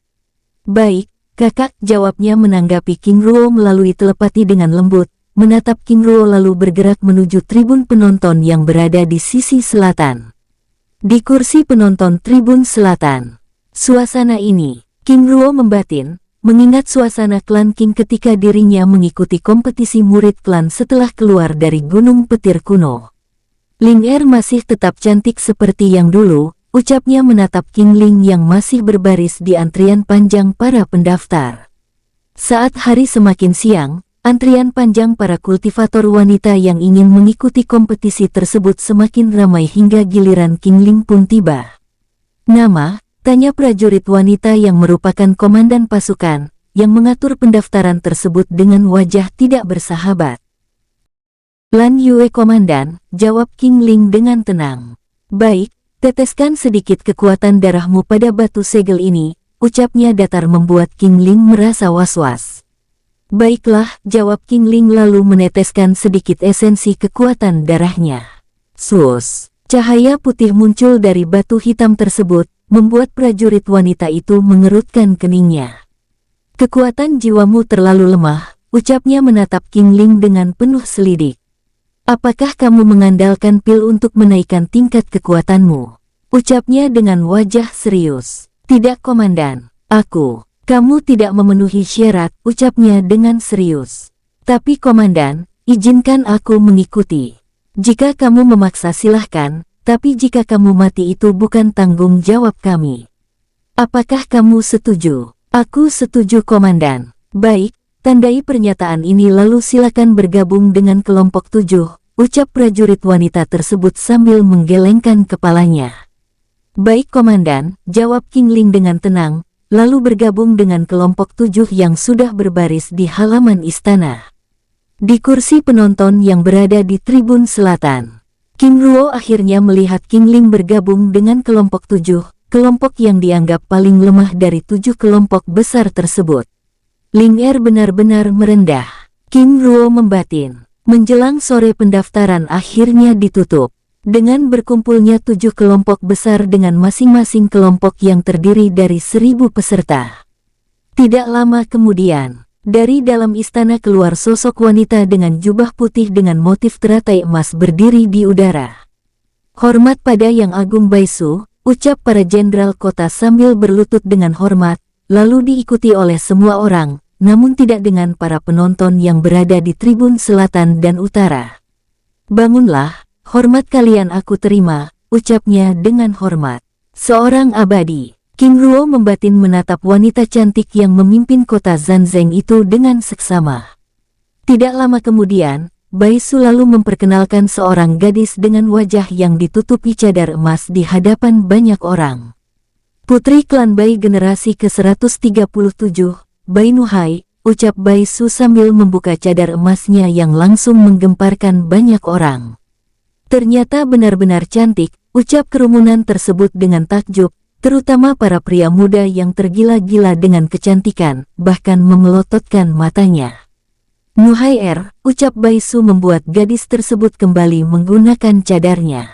[SPEAKER 1] "Baik, kakak," jawabnya menanggapi King Ruo melalui telepati dengan lembut, menatap King Ruo lalu bergerak menuju tribun penonton yang berada di sisi selatan. Di kursi penonton tribun selatan, suasana ini, King Ruo membatin, mengingat suasana klan King ketika dirinya mengikuti kompetisi murid klan setelah keluar dari Gunung Petir kuno. "Ling Er masih tetap cantik seperti yang dulu," ucapnya menatap King Ling yang masih berbaris di antrian panjang para pendaftar. Saat hari semakin siang, antrian panjang para kultivator wanita yang ingin mengikuti kompetisi tersebut semakin ramai hingga giliran King Ling pun tiba. "Nama?" tanya prajurit wanita yang merupakan komandan pasukan, yang mengatur pendaftaran tersebut dengan wajah tidak bersahabat. "Lan Yue komandan," jawab King Ling dengan tenang. "Baik, teteskan sedikit kekuatan darahmu pada batu segel ini," ucapnya datar membuat King Ling merasa was-was. "Baiklah," jawab King Ling lalu meneteskan sedikit esensi kekuatan darahnya. Sus, cahaya putih muncul dari batu hitam tersebut, membuat prajurit wanita itu mengerutkan keningnya. "Kekuatan jiwamu terlalu lemah," ucapnya menatap King Ling dengan penuh selidik. "Apakah kamu mengandalkan pil untuk menaikkan tingkat kekuatanmu?" ucapnya dengan wajah serius. "Tidak komandan, kamu tidak memenuhi syarat," ucapnya dengan serius. "Tapi komandan, izinkan aku mengikuti. Jika kamu memaksa silahkan, tapi jika kamu mati itu bukan tanggung jawab kami. Apakah kamu setuju?" "Aku setuju komandan." "Baik, tandai pernyataan ini lalu silakan bergabung dengan kelompok 7, ucap prajurit wanita tersebut sambil menggelengkan kepalanya. "Baik komandan," jawab King Ling dengan tenang, lalu bergabung dengan kelompok 7 yang sudah berbaris di halaman istana. Di kursi penonton yang berada di tribun selatan, King Ruo akhirnya melihat King Ling bergabung dengan kelompok 7, kelompok yang dianggap paling lemah dari 7 kelompok besar tersebut. Ling Er benar-benar merendah. King Ruo membatin. Menjelang sore pendaftaran akhirnya ditutup. Dengan berkumpulnya 7 kelompok besar dengan masing-masing kelompok yang terdiri dari 1000 peserta. Tidak lama kemudian, dari dalam istana keluar sosok wanita dengan jubah putih dengan motif teratai emas berdiri di udara. "Hormat pada Yang Agung Baisu," ucap para jenderal kota sambil berlutut dengan hormat, lalu diikuti oleh semua orang, namun tidak dengan para penonton yang berada di tribun selatan dan utara. "Bangunlah, hormat kalian aku terima," ucapnya dengan hormat. Seorang abadi, King Ruo membatin menatap wanita cantik yang memimpin kota Zanzeng itu dengan seksama. Tidak lama kemudian, Baisu lalu memperkenalkan seorang gadis dengan wajah yang ditutupi cadar emas di hadapan banyak orang. "Putri klan Bai generasi ke-137, Bai Nuhai," ucap Baisu sambil membuka cadar emasnya yang langsung menggemparkan banyak orang. "Ternyata benar-benar cantik," ucap kerumunan tersebut dengan takjub, terutama para pria muda yang tergila-gila dengan kecantikan, bahkan memelototkan matanya. "Nuhai Er," ucap Baisu membuat gadis tersebut kembali menggunakan cadarnya.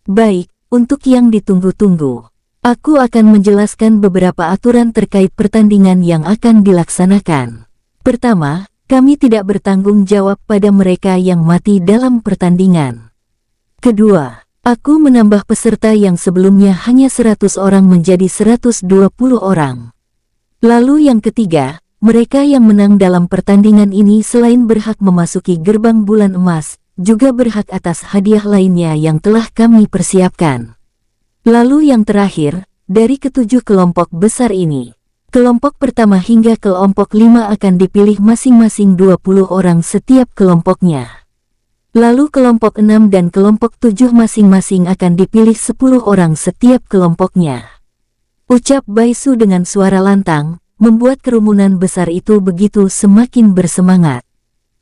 [SPEAKER 1] "Baik, untuk yang ditunggu-tunggu. Aku akan menjelaskan beberapa aturan terkait pertandingan yang akan dilaksanakan. Pertama, kami tidak bertanggung jawab pada mereka yang mati dalam pertandingan. Kedua, Aku menambah peserta yang sebelumnya hanya 100 orang menjadi 120 orang. Lalu yang ketiga, mereka yang menang dalam pertandingan ini selain berhak memasuki gerbang bulan emas, juga berhak atas hadiah lainnya yang telah kami persiapkan. Lalu yang terakhir, dari ketujuh kelompok besar ini, kelompok pertama hingga kelompok 5 akan dipilih masing-masing 20 orang setiap kelompoknya. Lalu kelompok 6 dan kelompok 7 masing-masing akan dipilih 10 orang setiap kelompoknya. Ucap Baisu dengan suara lantang, membuat kerumunan besar itu begitu semakin bersemangat.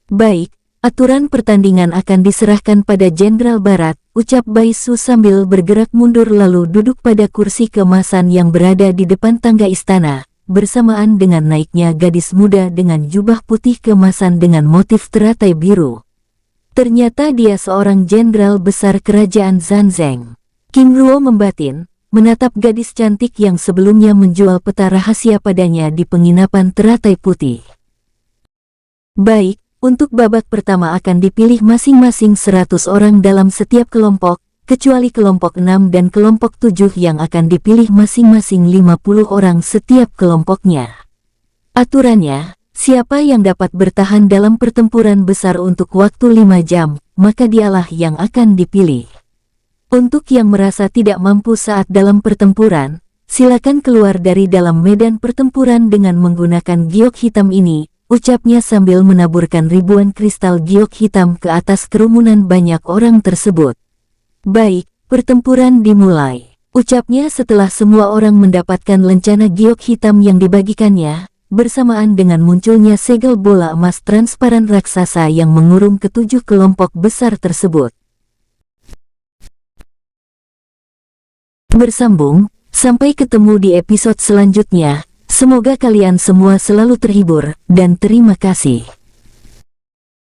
[SPEAKER 1] Baik, aturan pertandingan akan diserahkan pada Jenderal Barat, ucap Baisu sambil bergerak mundur lalu duduk pada kursi keemasan yang berada di depan tangga istana, bersamaan dengan naiknya gadis muda dengan jubah putih keemasan dengan motif teratai biru. Ternyata dia seorang jenderal besar kerajaan Zanzeng. King Ruo membatin, menatap gadis cantik yang sebelumnya menjual peta rahasia padanya di penginapan teratai putih. Baik, untuk babak pertama akan dipilih masing-masing 100 orang dalam setiap kelompok, kecuali kelompok 6 dan kelompok 7 yang akan dipilih masing-masing 50 orang setiap kelompoknya. Aturannya, siapa yang dapat bertahan dalam pertempuran besar untuk waktu 5 jam, maka dialah yang akan dipilih. Untuk yang merasa tidak mampu saat dalam pertempuran, silakan keluar dari dalam medan pertempuran dengan menggunakan giok hitam ini, ucapnya sambil menaburkan ribuan kristal giok hitam ke atas kerumunan banyak orang tersebut. Baik, pertempuran dimulai, ucapnya setelah semua orang mendapatkan lencana giok hitam yang dibagikannya, bersamaan dengan munculnya segel bola emas transparan raksasa yang mengurung ketujuh kelompok besar tersebut. Bersambung, sampai ketemu di episode selanjutnya. Semoga kalian semua selalu terhibur, dan terima kasih.